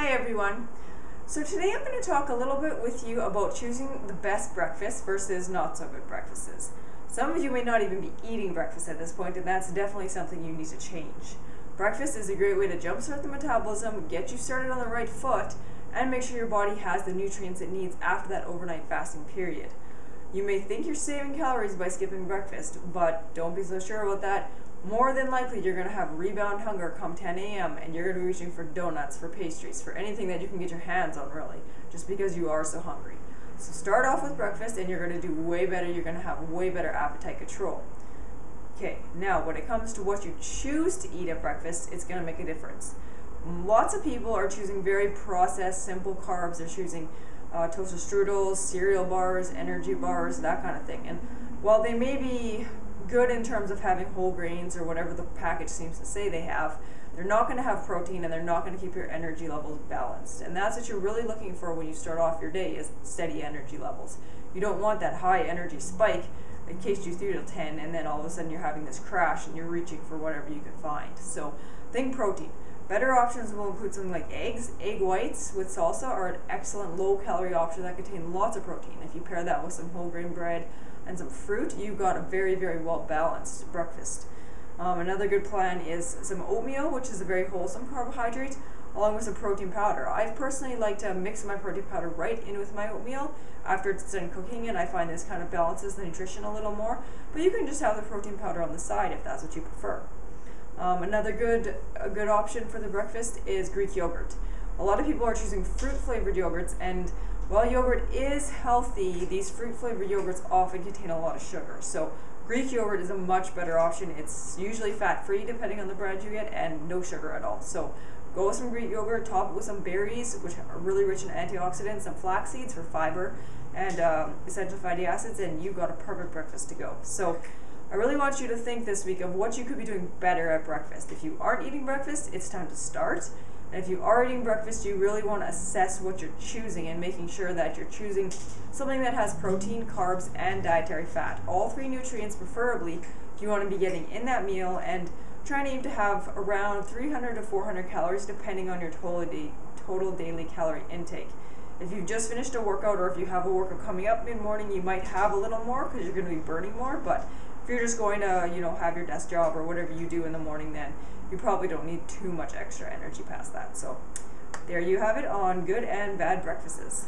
Hi everyone. So today I'm going to talk a little bit with you about choosing the best breakfast versus not so good breakfasts. Some of you may not even be eating breakfast at this point, and that's definitely something you need to change. Breakfast is a great way to jumpstart the metabolism, get you started on the right foot, and make sure your body has the nutrients it needs after that overnight fasting period. You may think you're saving calories by skipping breakfast, but don't be so sure about that. More than likely, you're going to have rebound hunger come 10 a.m. and you're going to be reaching for donuts, for pastries, for anything that you can get your hands on, really, just because you are so hungry. So start off with breakfast and you're going to do way better. You're going to have way better appetite control. Okay, now when it comes to what you choose to eat at breakfast, it's going to make a difference. Lots of people are choosing very processed, simple carbs. They're choosing toaster strudels, cereal bars, energy bars, that kind of thing. And while they may be good in terms of having whole grains or whatever the package seems to say they have, they're not going to have protein and they're not going to keep your energy levels balanced. And that's what you're really looking for when you start off your day, is steady energy levels. You don't want that high energy spike that kicks you through to 10 and then all of a sudden you're having this crash and you're reaching for whatever you can find. So think protein. Better options will include something like eggs. Egg whites with salsa are an excellent low-calorie option that contain lots of protein. If you pair that with some whole grain bread and some fruit, you've got a very, very well-balanced breakfast. Another good plan is some oatmeal, which is a very wholesome carbohydrate, along with some protein powder. I personally like to mix my protein powder right in with my oatmeal after it's done cooking, and I find this kind of balances the nutrition a little more. But you can just have the protein powder on the side if that's what you prefer. Another good option for the breakfast is Greek yogurt. A lot of people are choosing fruit-flavored yogurts, and while yogurt is healthy, these fruit-flavored yogurts often contain a lot of sugar. So Greek yogurt is a much better option. It's usually fat-free depending on the brand you get, and no sugar at all. So go with some Greek yogurt, top it with some berries, which are really rich in antioxidants, some flax seeds for fiber, and essential fatty acids, and you've got a perfect breakfast to go. So I really want you to think this week of what you could be doing better at breakfast. If you aren't eating breakfast, it's time to start. And if you are eating breakfast, you really want to assess what you're choosing and making sure that you're choosing something that has protein, carbs, and dietary fat. All three nutrients preferably you want to be getting in that meal, and trying to aim to have around 300 to 400 calories depending on your total daily calorie intake. If you've just finished a workout, or if you have a workout coming up mid-morning, you might have a little more because you're going to be burning more, but if you're just going to, have your desk job or whatever you do in the morning, then you probably don't need too much extra energy past that. So there you have it on good and bad breakfasts.